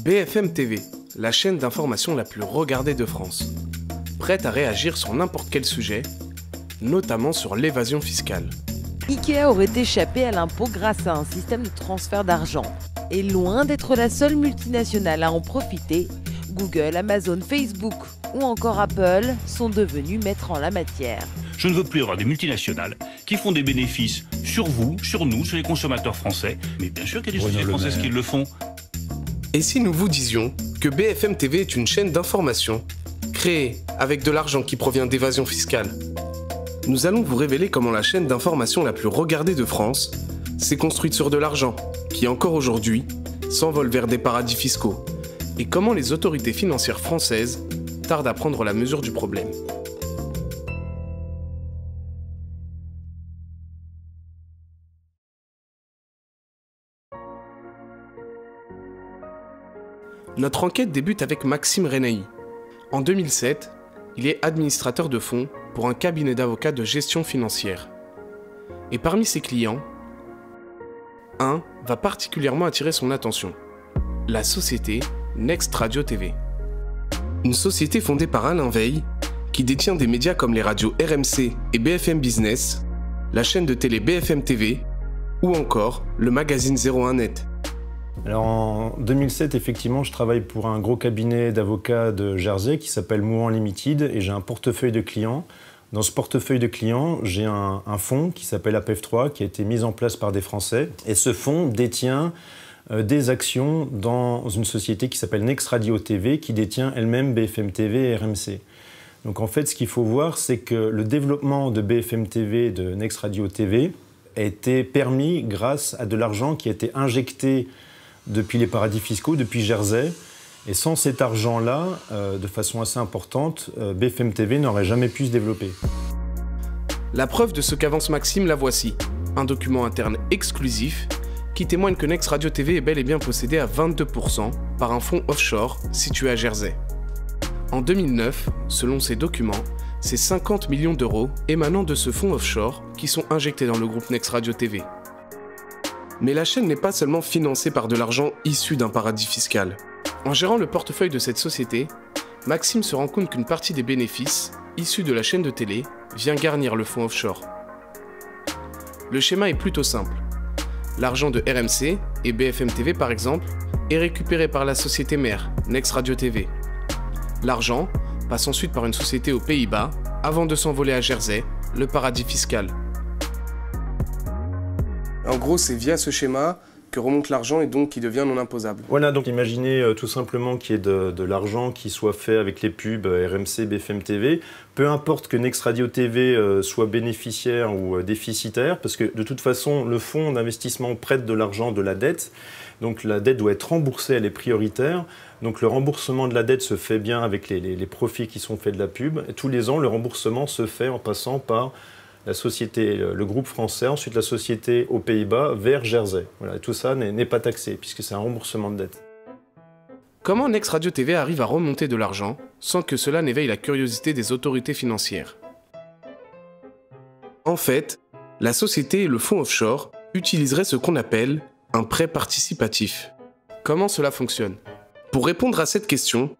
BFM TV, la chaîne d'information la plus regardée de France. Prête à réagir sur n'importe quel sujet, notamment sur l'évasion fiscale. Ikea aurait échappé à l'impôt grâce à un système de transfert d'argent. Et loin d'être la seule multinationale à en profiter, Google, Amazon, Facebook ou encore Apple sont devenus maîtres en la matière. Je ne veux plus avoir des multinationales qui font des bénéfices sur vous, sur nous, sur les consommateurs français. Mais bien sûr qu'il y a des sociétés françaises qui le font. Et si nous vous disions que BFM TV est une chaîne d'information créée avec de l'argent qui provient d'évasion fiscale? Nous allons vous révéler comment la chaîne d'information la plus regardée de France s'est construite sur de l'argent qui, encore aujourd'hui, s'envole vers des paradis fiscaux, et comment les autorités financières françaises tardent à prendre la mesure du problème. Notre enquête débute avec Maxime Renaï. En 2007, il est administrateur de fonds pour un cabinet d'avocats de gestion financière. Et parmi ses clients, un va particulièrement attirer son attention. La société Next Radio TV. Une société fondée par Alain Veil, qui détient des médias comme les radios RMC et BFM Business, la chaîne de télé BFM TV, ou encore le magazine 01net. Alors en 2007, effectivement, je travaille pour un gros cabinet d'avocats de Jersey qui s'appelle Mouan Limited et j'ai un portefeuille de clients. Dans ce portefeuille de clients, j'ai un fonds qui s'appelle APEF3 qui a été mis en place par des Français. Et ce fonds détient des actions dans une société qui s'appelle Next Radio TV qui détient elle-même BFM TV et RMC. Donc en fait, ce qu'il faut voir, c'est que le développement de BFM TV et de Next Radio TV a été permis grâce à de l'argent qui a été injecté depuis les paradis fiscaux, depuis Jersey. Et sans cet argent-là, de façon assez importante, BFM TV n'aurait jamais pu se développer. La preuve de ce qu'avance Maxime, la voici. Un document interne exclusif qui témoigne que Next Radio TV est bel et bien possédé à 22% par un fonds offshore situé à Jersey. En 2009, selon ces documents, c'est 50 millions d'euros émanant de ce fonds offshore qui sont injectés dans le groupe Next Radio TV. Mais la chaîne n'est pas seulement financée par de l'argent issu d'un paradis fiscal. En gérant le portefeuille de cette société, Maxime se rend compte qu'une partie des bénéfices, issus de la chaîne de télé, vient garnir le fonds offshore. Le schéma est plutôt simple. L'argent de RMC et BFM TV par exemple est récupéré par la société mère, Next Radio TV. L'argent passe ensuite par une société aux Pays-Bas avant de s'envoler à Jersey, le paradis fiscal. En gros, c'est via ce schéma que remonte l'argent et donc qui devient non imposable. Voilà, donc imaginez tout simplement qu'il y ait de l'argent qui soit fait avec les pubs RMC, BFM TV. Peu importe que Next Radio TV soit bénéficiaire ou déficitaire, parce que de toute façon, le fonds d'investissement prête de l'argent de la dette. Donc la dette doit être remboursée, elle est prioritaire. Donc le remboursement de la dette se fait bien avec les profits qui sont faits de la pub. Et tous les ans, le remboursement se fait en passant par la société, le groupe français, ensuite la société aux Pays-Bas vers Jersey. Voilà, tout ça n'est pas taxé puisque c'est un remboursement de dette. Comment Next Radio TV arrive à remonter de l'argent sans que cela n'éveille la curiosité des autorités financières? En fait, la société et le fonds offshore utiliseraient ce qu'on appelle un prêt participatif. Comment cela fonctionne? Pour répondre à cette question,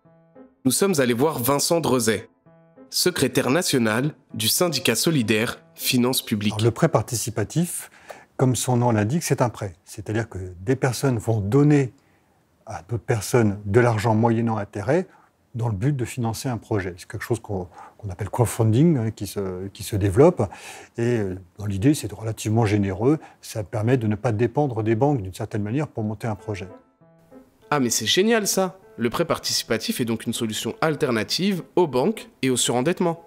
nous sommes allés voir Vincent Drezet, secrétaire national du syndicat solidaire Finances Publiques. Alors, le prêt participatif, comme son nom l'indique, c'est un prêt. C'est-à-dire que des personnes vont donner à d'autres personnes de l'argent moyennant intérêt dans le but de financer un projet. C'est quelque chose qu'on appelle crowdfunding qui se développe. Et dans l'idée, c'est relativement généreux. Ça permet de ne pas dépendre des banques d'une certaine manière pour monter un projet. Ah mais c'est génial ça! Le prêt participatif est donc une solution alternative aux banques et au surendettement.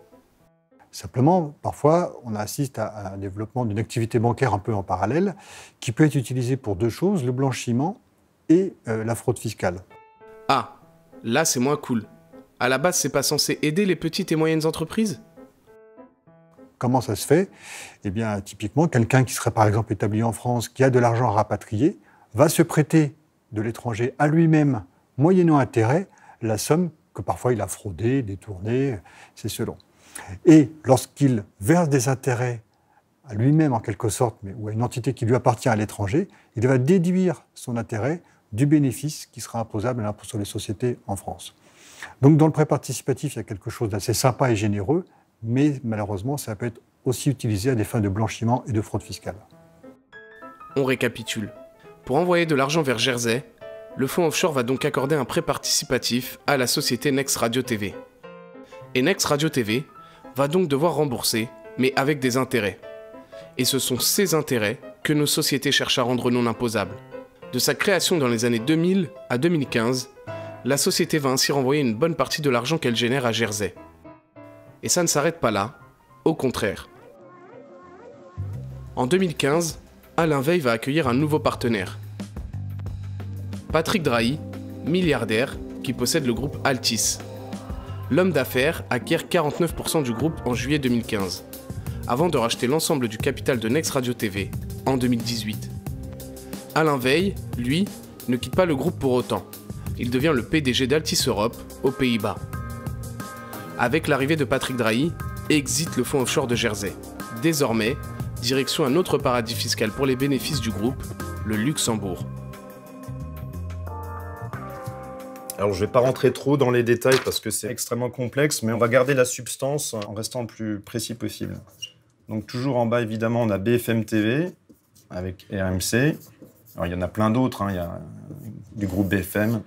Simplement, parfois, on assiste à un développement d'une activité bancaire un peu en parallèle qui peut être utilisée pour deux choses, le blanchiment et la fraude fiscale. Ah, là c'est moins cool. À la base, c'est pas censé aider les petites et moyennes entreprises? Comment ça se fait? Eh bien, typiquement, quelqu'un qui serait par exemple établi en France, qui a de l'argent à rapatrier, va se prêter de l'étranger à lui-même, moyennant intérêt, la somme que parfois il a fraudée, détournée, c'est selon. Et lorsqu'il verse des intérêts à lui-même en quelque sorte, ou à une entité qui lui appartient à l'étranger, il va déduire son intérêt du bénéfice qui sera imposable à l'impôt sur les sociétés en France. Donc dans le prêt participatif, il y a quelque chose d'assez sympa et généreux, mais malheureusement, ça peut être aussi utilisé à des fins de blanchiment et de fraude fiscale. On récapitule. Pour envoyer de l'argent vers Jersey, le fonds offshore va donc accorder un prêt participatif à la société Next Radio TV. Et Next Radio TV va donc devoir rembourser, mais avec des intérêts. Et ce sont ces intérêts que nos sociétés cherchent à rendre non imposables. De sa création dans les années 2000 à 2015, la société va ainsi renvoyer une bonne partie de l'argent qu'elle génère à Jersey. Et ça ne s'arrête pas là, au contraire. En 2015, Alain Veil va accueillir un nouveau partenaire. Patrick Drahi, milliardaire, qui possède le groupe Altice. L'homme d'affaires acquiert 49% du groupe en juillet 2015, avant de racheter l'ensemble du capital de Next Radio TV en 2018. Alain Veil, lui, ne quitte pas le groupe pour autant. Il devient le PDG d'Altis Europe, aux Pays-Bas. Avec l'arrivée de Patrick Drahi, exit le fonds offshore de Jersey. Désormais, direction un autre paradis fiscal pour les bénéfices du groupe, le Luxembourg. Alors je ne vais pas rentrer trop dans les détails parce que c'est extrêmement complexe, mais on va garder la substance en restant le plus précis possible. Donc toujours en bas, évidemment, on a BFM TV avec RMC. Alors il y en a plein d'autres, hein. Il y a du groupe BFM.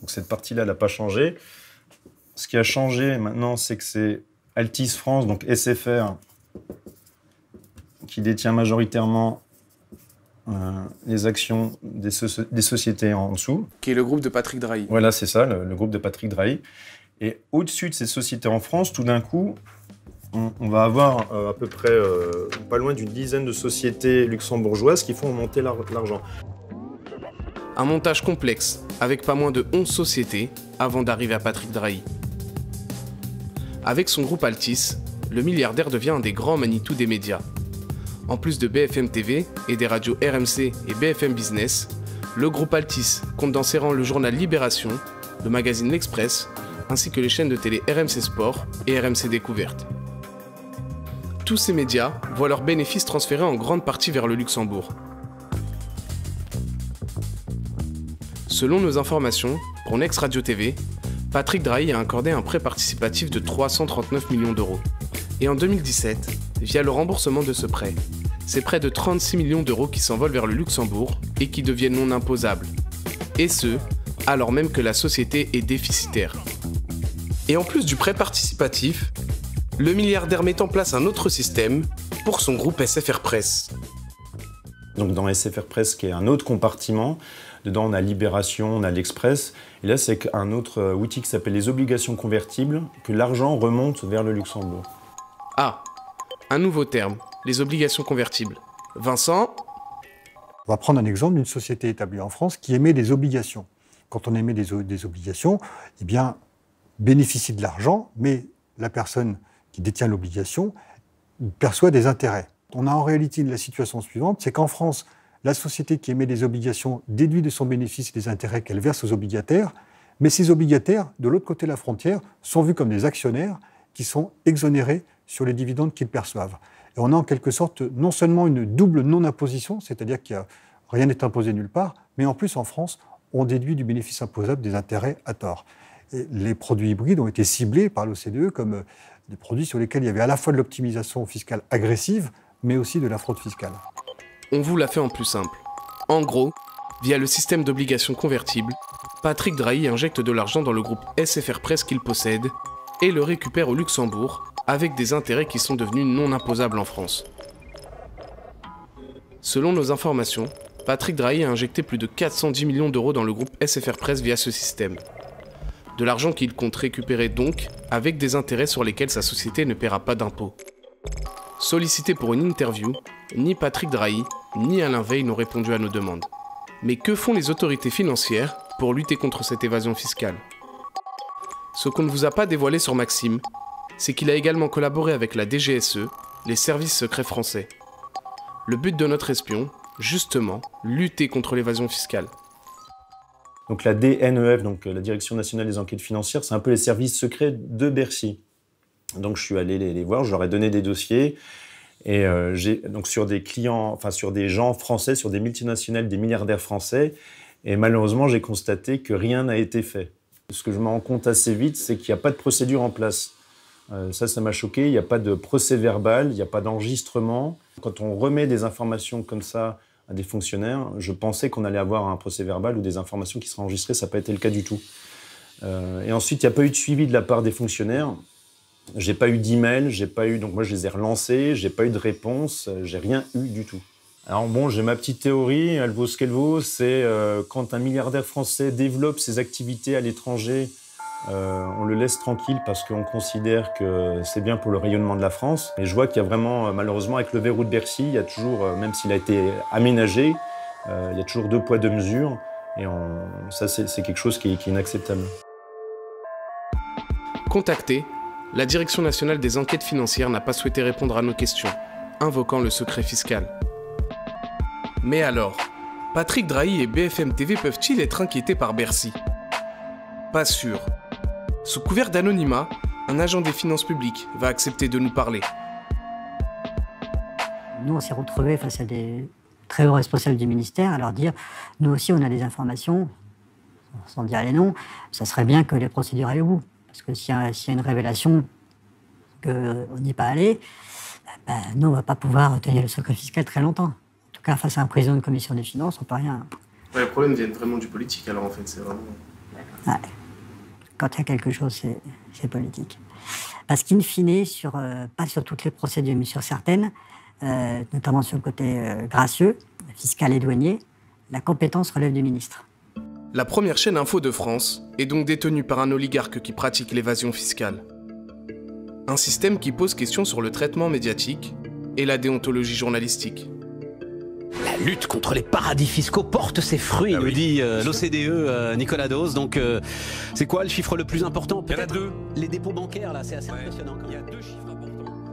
Donc cette partie-là, elle n'a pas changé. Ce qui a changé maintenant, c'est que c'est Altice France, donc SFR, qui détient majoritairement les actions des sociétés en dessous. Qui est le groupe de Patrick Drahi. Voilà, c'est ça, le groupe de Patrick Drahi. Et au-dessus de ces sociétés en France, tout d'un coup, on va avoir à peu près pas loin d'une dizaine de sociétés luxembourgeoises qui font monter l'argent. Un montage complexe, avec pas moins de 11 sociétés, avant d'arriver à Patrick Drahi. Avec son groupe Altice, le milliardaire devient un des grands Manitou des médias. En plus de BFM TV et des radios RMC et BFM Business, le groupe Altice compte dans ses rangs le journal Libération, le magazine L'Express, ainsi que les chaînes de télé RMC Sport et RMC Découverte. Tous ces médias voient leurs bénéfices transférés en grande partie vers le Luxembourg. Selon nos informations, pour Next Radio TV, Patrick Drahi a accordé un prêt participatif de 339 millions d'euros. Et en 2017, via le remboursement de ce prêt, c'est près de 36 millions d'euros qui s'envolent vers le Luxembourg et qui deviennent non imposables. Et ce, alors même que la société est déficitaire. Et en plus du prêt participatif, le milliardaire met en place un autre système pour son groupe SFR Press. Donc dans SFR Press, qui est un autre compartiment, dedans on a Libération, on a l'Express, et là c'est un autre outil qui s'appelle les obligations convertibles, que l'argent remonte vers le Luxembourg. Ah, un nouveau terme, les obligations convertibles. Vincent ? On va prendre un exemple d'une société établie en France qui émet des obligations. Quand on émet des obligations, eh bien, bénéficie de l'argent, mais la personne qui détient l'obligation perçoit des intérêts. On a en réalité la situation suivante, c'est qu'en France, la société qui émet des obligations déduit de son bénéfice les intérêts qu'elle verse aux obligataires, mais ces obligataires, de l'autre côté de la frontière, sont vus comme des actionnaires qui sont exonérés sur les dividendes qu'ils perçoivent. Et on a en quelque sorte non seulement une double non-imposition, c'est-à-dire que rien n'est imposé nulle part, mais en plus en France, on déduit du bénéfice imposable des intérêts à tort. Et les produits hybrides ont été ciblés par l'OCDE comme des produits sur lesquels il y avait à la fois de l'optimisation fiscale agressive, mais aussi de la fraude fiscale. On vous l'a fait en plus simple. En gros, via le système d'obligations convertibles, Patrick Drahi injecte de l'argent dans le groupe SFR Press qu'il possède et le récupère au Luxembourg avec des intérêts qui sont devenus non imposables en France. Selon nos informations, Patrick Drahi a injecté plus de 410 millions d'euros dans le groupe SFR Press via ce système. De l'argent qu'il compte récupérer donc avec des intérêts sur lesquels sa société ne paiera pas d'impôts. Sollicités pour une interview, ni Patrick Drahi ni Alain Veil n'ont répondu à nos demandes. Mais que font les autorités financières pour lutter contre cette évasion fiscale ? Ce qu'on ne vous a pas dévoilé sur Maxime, c'est qu'il a également collaboré avec la DGSE, les services secrets français. Le but de notre espion, justement, lutter contre l'évasion fiscale. Donc la DNEF, donc la Direction nationale des enquêtes financières, c'est un peu les services secrets de Bercy. Donc je suis allé les voir, je leur ai donné des dossiers, et donc sur des clients, enfin sur des gens français, sur des multinationales, des milliardaires français, Et malheureusement, j'ai constaté que rien n'a été fait. Ce que je me rends compte assez vite, c'est qu'il n'y a pas de procédure en place. Ça m'a choqué. Il n'y a pas de procès-verbal, il n'y a pas d'enregistrement. Quand on remet des informations comme ça à des fonctionnaires, je pensais qu'on allait avoir un procès-verbal ou des informations qui seraient enregistrées. Ça n'a pas été le cas du tout. Et ensuite, il n'y a pas eu de suivi de la part des fonctionnaires. J'ai pas eu d'email, donc moi je les ai relancés, j'ai pas eu de réponse, j'ai rien eu du tout. Alors bon, j'ai ma petite théorie, elle vaut ce qu'elle vaut, c'est quand un milliardaire français développe ses activités à l'étranger, on le laisse tranquille parce qu'on considère que c'est bien pour le rayonnement de la France. Et je vois qu'il y a vraiment, malheureusement, avec le verrou de Bercy, il y a toujours, même s'il a été aménagé, il y a toujours 2 poids 2 mesures. Et ça, c'est quelque chose qui est inacceptable. Contacté, la Direction nationale des enquêtes financières n'a pas souhaité répondre à nos questions, invoquant le secret fiscal. Mais alors, Patrick Drahi et BFM TV peuvent-ils être inquiétés par Bercy? Pas sûr. Sous couvert d'anonymat, un agent des finances publiques va accepter de nous parler. Nous, on s'est retrouvés face à des très hauts responsables du ministère à leur dire « Nous aussi, on a des informations, sans dire les noms, ça serait bien que les procédures aillent au bout. » Parce que s'il y a une révélation qu'on n'y est pas allé, nous, on ne va pas pouvoir tenir le secret fiscal très longtemps. En tout cas, face à un président de commission des finances, on ne peut rien. Ouais, les problèmes viennent vraiment du politique, alors en fait, c'est vraiment... Ouais. Quand il y a quelque chose, c'est politique. Parce qu'in fine, pas sur toutes les procédures, mais sur certaines, notamment sur le côté gracieux, fiscal et douanier, la compétence relève du ministre. La première chaîne info de France est donc détenue par un oligarque qui pratique l'évasion fiscale. Un système qui pose question sur le traitement médiatique et la déontologie journalistique. La lutte contre les paradis fiscaux porte ses fruits, nous dit l'OCDE, Nicolas Dose. Donc, c'est quoi le chiffre le plus important? Il y en a 2. Les dépôts bancaires, là, c'est assez impressionnant. Il y a 2 chiffres importants.